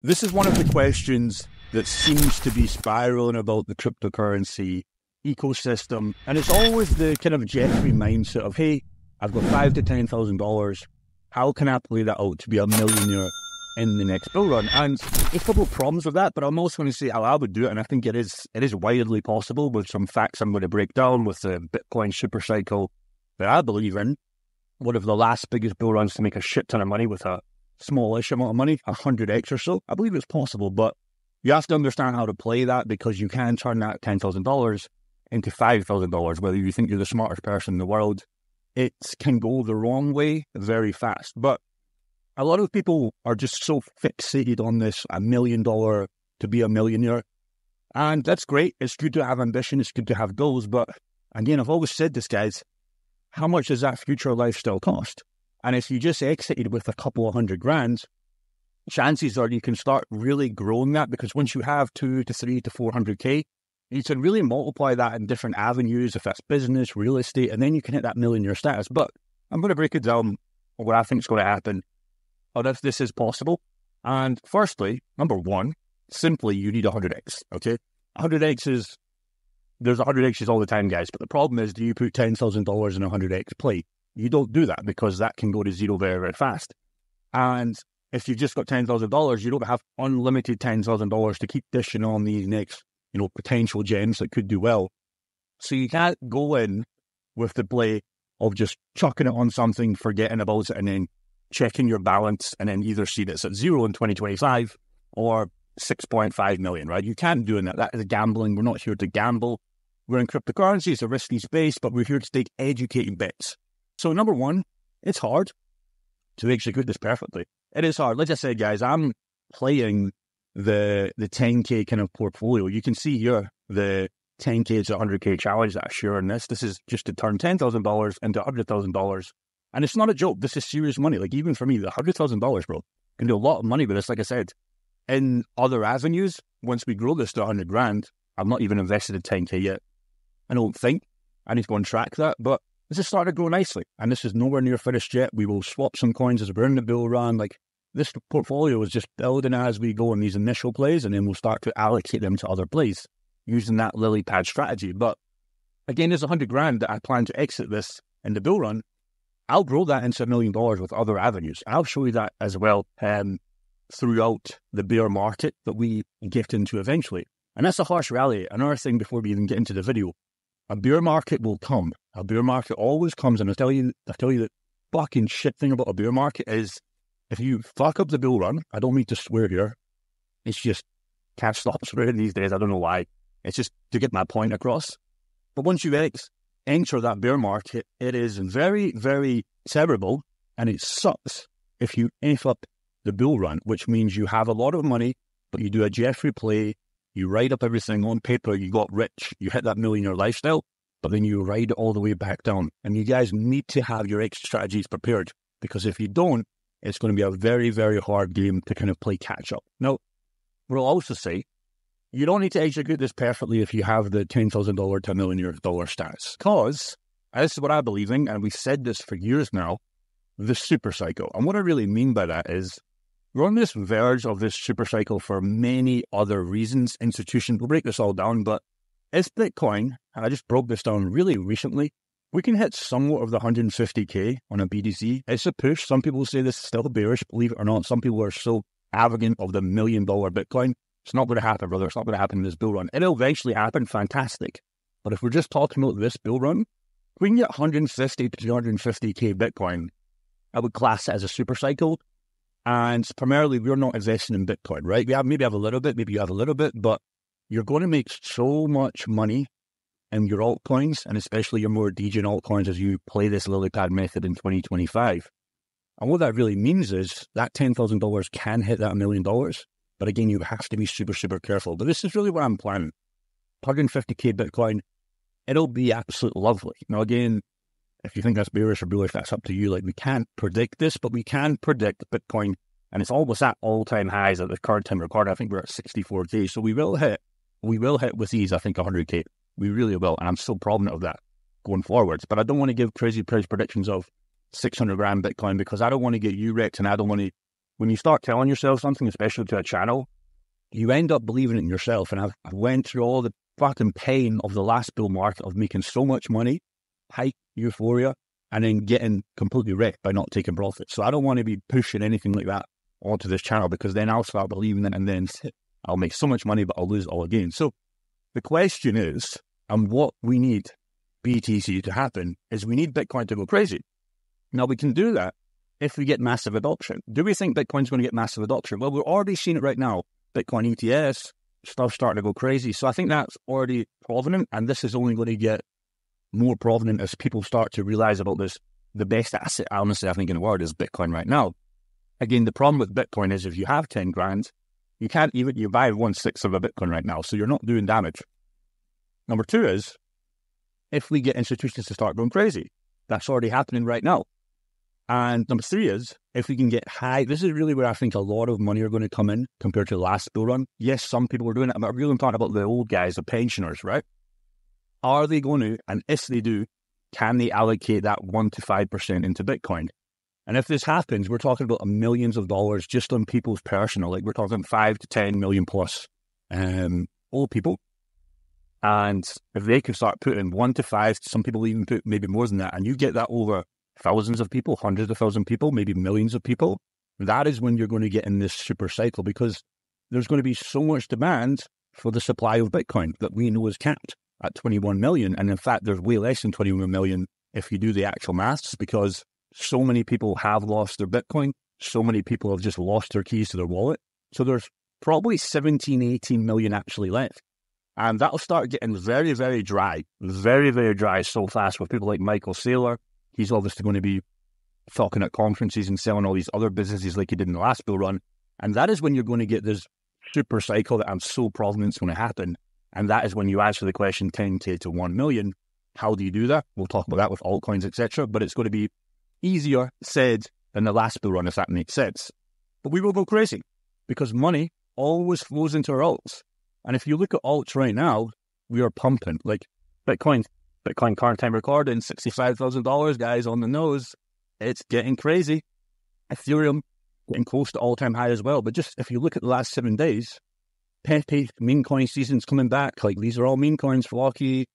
This is one of the questions that seems to be spiraling about the cryptocurrency ecosystem, and it's always the kind of Jeffrey mindset of, hey, I've got $5,000 to $10,000. How can I play that out to be a millionaire in the next bull run? And there's a couple of problems with that, but I'm also going to say how I would do it, and I think it is widely possible with some facts I'm going to break down with the Bitcoin super cycle that I believe in. One of the last biggest bull runs to make a shit ton of money with a smallish amount of money, 100x or so. I believe it's possible, but you have to understand how to play that, because you can turn that $10,000 into $5,000, whether you think you're the smartest person in the world. It can go the wrong way very fast. But a lot of people are just so fixated on this $1 million to be a millionaire. And that's great. It's good to have ambition. It's good to have goals. But again, I've always said this, guys, how much does that future lifestyle cost? And if you just exited with a couple of $100,000, chances are you can start really growing that, because once you have 2 to 3 to 400K, you can really multiply that in different avenues, if that's business, real estate, and then you can hit that millionaire status. But I'm going to break it down on what I think is going to happen, or if this is possible. And firstly, number one, simply you need 100x, okay? 100x is, there's 100x's all the time, guys, but the problem is, do you put $10,000 in a 100x play? You don't do that, because that can go to zero very, very fast. And if you've just got $10,000, you don't have unlimited $10,000 to keep dishing on these next, potential gems that could do well. So you can't go in with the play of just chucking it on something, forgetting about it, and then checking your balance, and then either see that it's at zero in 2025 or 6.5 million, right? You can't do that. That is gambling. We're not here to gamble. We're in cryptocurrency. It's a risky space, but we're here to take educated bets. So number one, it's hard to execute this perfectly. It is hard. Like I said, guys, I'm playing the 10K kind of portfolio. You can see here the 10K to 100K challenge that I share in this. This is just to turn $10,000 into $100,000. And it's not a joke. This is serious money. Like, even for me, the $100,000, bro, can do a lot of money with this. Like I said, in other avenues, once we grow this to $100,000, I'm not even invested in 10K yet. I don't think. I need to go and track that, but this is starting to grow nicely, and this is nowhere near finished yet. We will swap some coins as we're in the bull run. Like, this portfolio is just building as we go in these initial plays, and then we'll start to allocate them to other plays using that lily pad strategy. But again, there's $100,000 that I plan to exit this in the bull run. I'll grow that into $1 million with other avenues. I'll show you that as well throughout the bear market that we get into eventually. And that's a harsh reality. Another thing before we even get into the video, a bear market will come. A bear market always comes, and I tell you the fucking shit thing about a bear market is, if you fuck up the bull run, I don't mean to swear here, it's just, can't stop swearing these days, I don't know why, it's just to get my point across. But once you enter that bear market, it is very, very terrible, and it sucks if you F up the bull run, which means you have a lot of money, but you do a Jeffrey play, you write up everything on paper, you got rich, you hit that millionaire lifestyle, but then you ride it all the way back down. And you guys need to have your exit strategies prepared, because if you don't, it's going to be a very, very hard game to kind of play catch up. Now, we'll also say, you don't need to execute this perfectly if you have the $10,000 to $1 million status, because this is what I believe in, and we've said this for years now, the super cycle. And what I really mean by that is, we're on this verge of this super cycle for many other reasons. Institutions, we'll break this all down, but if Bitcoin, and I just broke this down really recently, we can hit somewhat of the 150K on a BTC. It's a push. Some people say this is still bearish, believe it or not. Some people are so arrogant of the $1 million Bitcoin. It's not going to happen, brother. It's not going to happen in this bull run. It'll eventually happen, fantastic. But if we're just talking about this bull run, if we can get 150 to 250K Bitcoin, I would class it as a super cycle. And primarily, we're not investing in Bitcoin, right? Maybe have a little bit, maybe you have a little bit, but you're going to make so much money in your altcoins, and especially your more degen altcoins, as you play this lily pad method in 2025. And what that really means is that $10,000 can hit that $1 million, but again, you have to be super, super careful. But this is really what I'm planning. 150K Bitcoin, it'll be absolutely lovely. Now, again, if you think that's bearish or bullish, that's up to you. Like, we can't predict this, but we can predict Bitcoin, and it's almost at all-time highs at the current time recording. I think we're at 64K, so we will hit with ease, I think, 100K. We really will, and I'm so prominent of that going forwards. But I don't want to give crazy price predictions of 600 grand Bitcoin, because I don't want to get you wrecked, and I don't want to when you start telling yourself something, especially to a channel, you end up believing it in yourself. And I went through all the fucking pain of the last bull market of making so much money, high euphoria, and then getting completely wrecked by not taking profit. So I don't want to be pushing anything like that onto this channel, because then I'll start believing it and then I'll make so much money, but I'll lose it all again. So the question is, and what we need BTC to happen is we need Bitcoin to go crazy. Now, we can do that if we get massive adoption. Do we think Bitcoin's going to get massive adoption? Well, we're already seeing it right now. Bitcoin ETFs, stuff starting to go crazy. So I think that's already prominent, and this is only going to get more prominent as people start to realize about this. The best asset, honestly, I think in the world is Bitcoin right now. Again, the problem with Bitcoin is if you have 10 grand, you can't even, you buy 1/6 of a Bitcoin right now, so you're not doing damage. Number two is, if we get institutions to start going crazy, that's already happening right now. And number three is, if we can get high, this is really where I think a lot of money are going to come in compared to the last bull run. Yes, some people are doing it, but really I'm talking about the old guys, the pensioners, right? Are they going to, and if they do, can they allocate that 1 to 5% into Bitcoin? And if this happens, we're talking about millions of dollars just on people's personal, like we're talking 5 to 10 million plus old people. And if they can start putting 1 to 5, some people even put maybe more than that, and you get that over thousands of people, hundreds of thousands of people, maybe millions of people, that is when you're going to get in this super cycle, because there's going to be so much demand for the supply of Bitcoin that we know is capped at 21 million. And in fact, there's way less than 21 million if you do the actual maths, because so many people have lost their Bitcoin. So many people have just lost their keys to their wallet. So there's probably 17, 18 million actually left. And that'll start getting very, very dry so fast with people like Michael Saylor. He's obviously going to be talking at conferences and selling all these other businesses like he did in the last bull run. And that is when you're going to get this super cycle that I'm so prominent is going to happen. And that is when you answer the question 10K to 1 million. How do you do that? We'll talk about that with altcoins, etc. But it's going to be easier said than the last bull run, if that makes sense. But we will go crazy because money always flows into our alts. And if you look at alts right now, we are pumping. Like Bitcoin current time recording, $65,000, guys, on the nose. It's getting crazy. Ethereum getting close to all-time high as well. But just if you look at the last 7 days, Pepe, meme coin season's coming back. Like these are all meme coins, Flocky,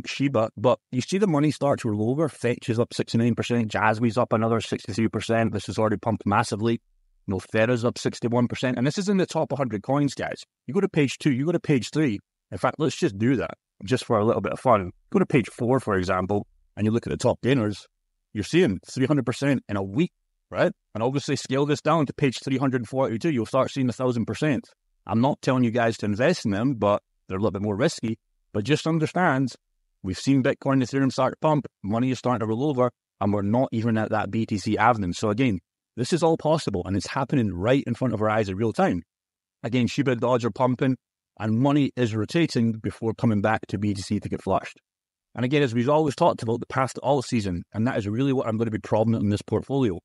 Shiba. But you see the money start to roll over. Fetch is up 69%. Jasmy's up another 63%. This is already pumped massively. Nothera's up 61%. And this is in the top 100 coins, guys. You go to page 2, you go to page 3. In fact, let's just do that just for a little bit of fun. Go to page 4, for example, and you look at the top gainers. You're seeing 300% in a week, right? And obviously scale this down to page 342. You'll start seeing 1,000%. I'm not telling you guys to invest in them, but they're a little bit more risky. But just understand, we've seen Bitcoin and Ethereum start to pump. Money is starting to roll over, and we're not even at that BTC avenue. So again, this is all possible, and it's happening right in front of our eyes in real time. Again, Shiba Dodge are pumping, and money is rotating before coming back to BTC to get flushed. And again, as we've always talked about, the path to all season, and that is really what I'm going to be prominent in this portfolio.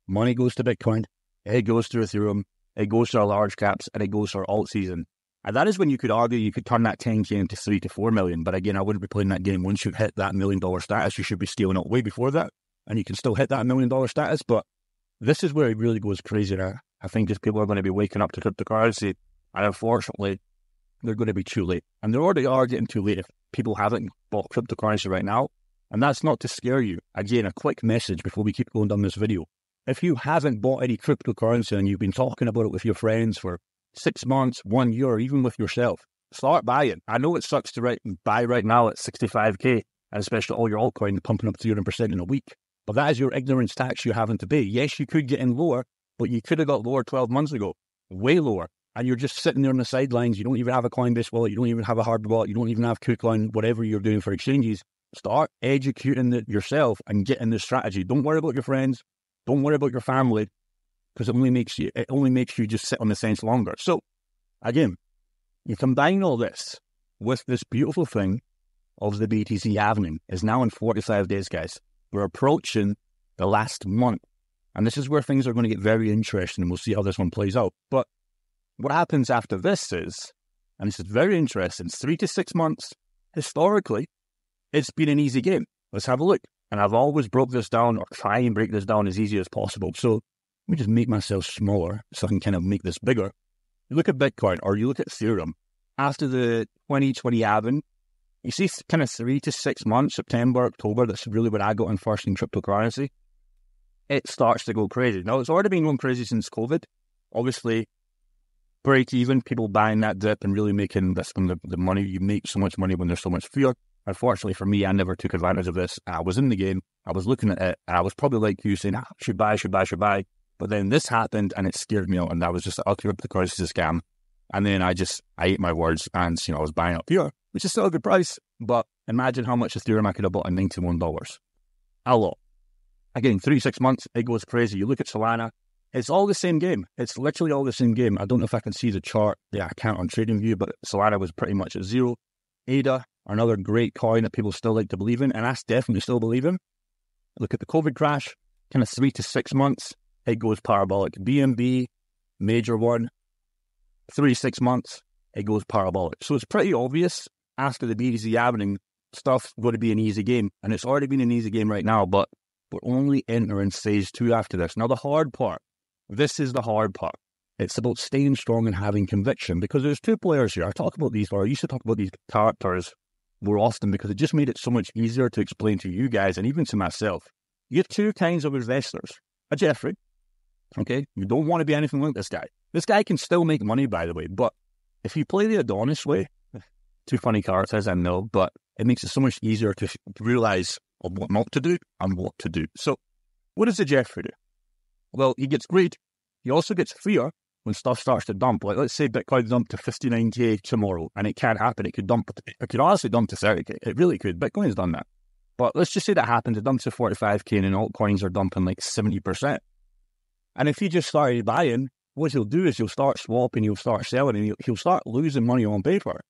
Money goes to Bitcoin, it goes to Ethereum, it goes to our large caps, and it goes to our alt season. And that is when you could argue you could turn that 10K into 3 to 4 million. But again, I wouldn't be playing that game. Once you've hit that $1 million status, you should be scaling up way before that. And you can still hit that $1 million status, but this is where it really goes crazy now. I think just people are going to be waking up to cryptocurrency, and unfortunately, they're going to be too late. And they already are getting too late if people haven't bought cryptocurrency right now. And that's not to scare you. Again, a quick message before we keep going down this video. If you haven't bought any cryptocurrency and you've been talking about it with your friends for 6 months, 1 year, or even with yourself, start buying. I know it sucks to buy right now at 65K, and especially all your altcoins pumping up 300% in a week. But that is your ignorance tax you're having to pay. Yes, you could get in lower, but you could have got lower 12 months ago, way lower. And you're just sitting there on the sidelines. You don't even have a Coinbase wallet. You don't even have a hard wallet. You don't even have KuCoin, whatever you're doing for exchanges. Start educating yourself and getting this strategy. Don't worry about your friends. Don't worry about your family, because it only makes you just sit on the fence longer. So again, you combine all this with this beautiful thing of the BTC happening. Is now in 45 days, guys. We're approaching the last month. And this is where things are going to get very interesting, and we'll see how this one plays out. But what happens after this is, and this is very interesting, 3 to 6 months, historically, it's been an easy game. Let's have a look. And I've always broke this down, or try and break this down as easy as possible. So me just make myself smaller so I can kind of make this bigger. You look at Bitcoin or you look at Ethereum. After the 2020 halving, you see kind of 3 to 6 months, September, October, that's really when I got in first in cryptocurrency. It starts to go crazy. Now, it's already been going crazy since COVID. Obviously, break even, people buying that dip and really making this from the money. You make so much money when there's so much fear. Unfortunately for me, I never took advantage of this. I was in the game. I was looking at it. And I was probably like you saying, should buy. But then this happened and it scared me out. And that was just, cryptocurrency is a scam. And then I ate my words and, I was buying up here, which is still a good price. But imagine how much Ethereum I could have bought at $91. A lot. Again, 3-6 months, it goes crazy. You look at Solana, it's all the same game. It's literally all the same game. I don't know if I can see the chart. Yeah, I can't on TradingView, but Solana was pretty much at zero. ADA, another great coin that people still like to believe in, and I definitely still believe in. Look at the COVID crash, kind of 3 to 6 months, it goes parabolic. BNB, major one, 3-6 months, it goes parabolic. So it's pretty obvious after the BTC happening, stuff's going to be an easy game, and it's already been an easy game right now, but we're only entering phase 2 after this. Now, the hard part, this is the hard part. It's about staying strong and having conviction, because there's 2 players here. I used to talk about these characters more often because it just made it so much easier to explain to you guys and even to myself. You have 2 kinds of investors. A Jeffrey, okay? You don't want to be anything like this guy. This guy can still make money, by the way, but if you play the Adonis way, 2 funny characters, I know, but it makes it so much easier to realize what not to do and what to do. So what does the Jeffrey do? Well, he gets greed. He also gets fear when stuff starts to dump. Like, let's say Bitcoin dumped to 59K tomorrow, and it can't happen. It could honestly dump to 30K. It really could. Bitcoin's done that. But let's just say that happens. It dumps to 45K, and then altcoins are dumping like 70%. And if he just started buying, what he'll do is he'll start swapping, he'll start selling, and he'll start losing money on paper.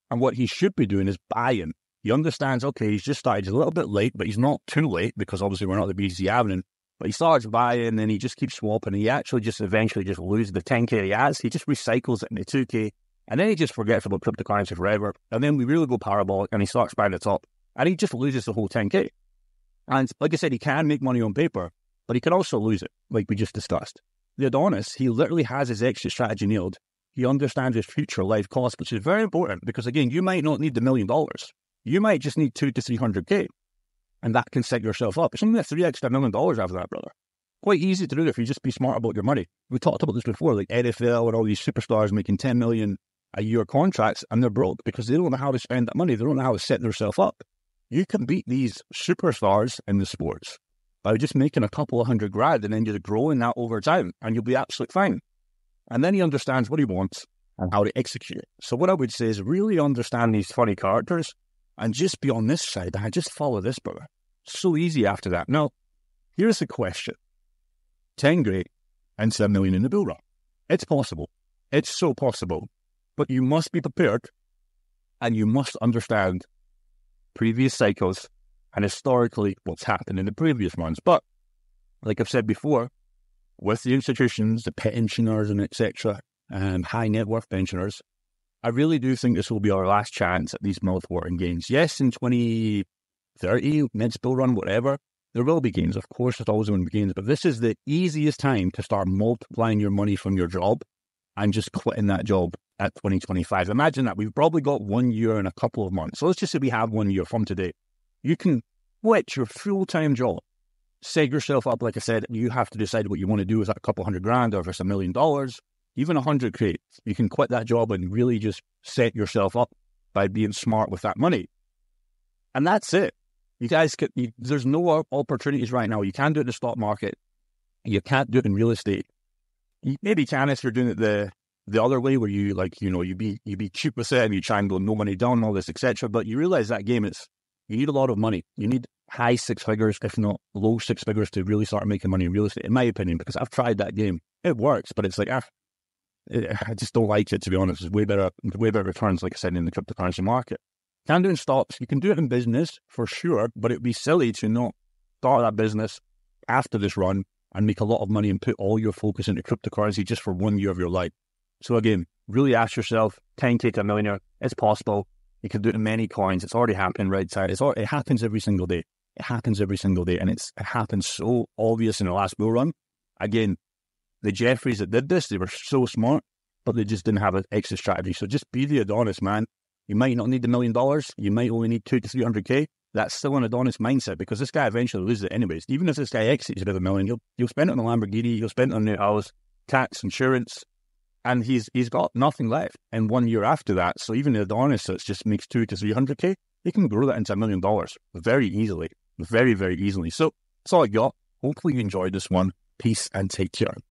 And what he should be doing is buying. He understands, okay, he's just started. He's a little bit late, but he's not too late because obviously we're not the BTC happening. But he starts buying, and then he just keeps swapping. And he actually just eventually just loses the 10K he has. He just recycles it into 2K. And then he just forgets about cryptocurrency forever. And then we really go parabolic, and he starts buying the top. And he just loses the whole 10K. And like I said, he can make money on paper, but he can also lose it, like we just discussed. The Adonis, he literally has his exit strategy nailed. He understands his future life cost, which is very important because, again, you might not need the $1 million. You might just need 200 to 300K, and that can set yourself up. It's only $3 extra $1 million after that, brother. Quite easy to do if you just be smart about your money. We talked about this before, like NFL and all these superstars making 10 million a year contracts, and they're broke because they don't know how to spend that money. They don't know how to set themselves up. You can beat these superstars in the sports by just making a couple of $100,000 and then just growing that over time, and you'll be absolutely fine. And then he understands what he wants and how to execute it. So what I would say is really understand these funny characters and just be on this side. I just follow this, brother. So easy after that. Now, here's the question. 10 great into $1 million in the bull run. It's possible. It's so possible. But you must be prepared and you must understand previous cycles and historically what's happened in the previous ones. But like I've said before, with the institutions, the pensioners and etc., high net worth pensioners, I really do think this will be our last chance at these mouth-watering gains. Yes, in 2030, next bull run, whatever, there will be gains. Of course, there's always going to be gains, but this is the easiest time to start multiplying your money from your job and just quitting that job at 2025. Imagine that. We've probably got 1 year and a couple of months. So let's just say we have 1 year from today. You can quit your full-time job, set yourself up, like I said. You have to decide what you want to do. Is that a couple $100,000 or if it's $1 million? Even 100K, you can quit that job and really just set yourself up by being smart with that money. And that's it. You guys, there's no opportunities right now. You can't do it in the stock market. You can't do it in real estate. You maybe can if you're doing it the other way, where you you be cheap with it and you try and go no money down and all this, etc. But you realize that game is, you need a lot of money. You need high 6 figures, if not low 6 figures, to really start making money in real estate, in my opinion, because I've tried that game. It works, but it's like, I just don't like it, to be honest. It's way better returns, like I said, in the cryptocurrency market. Can do it in stocks. You can do it in business, for sure, but it would be silly to not start that business after this run and make a lot of money and put all your focus into cryptocurrency just for 1 year of your life. So again, really ask yourself, 10K to $1 million, it's possible. You can do it in many coins. It's already happening right side. It happens every single day. It happens every single day, and it happens so obvious in the last bull run. Again, the Jeffries that did this, they were so smart, but they just didn't have an exit strategy. So just be the Adonis, man. You might not need $1 million. You might only need 200 to 300K. That's still an Adonis mindset, because this guy eventually loses it anyways. Even if this guy exits with $1 million, he'll spend it on a Lamborghini, he'll spend it on a new house, tax, insurance, and he's got nothing left in 1 year after that. So even the Adonis that just makes 200 to 300K, he can grow that into $1 million very easily, very, very easily. So that's all I got. Hopefully you enjoyed this one. Peace and take care.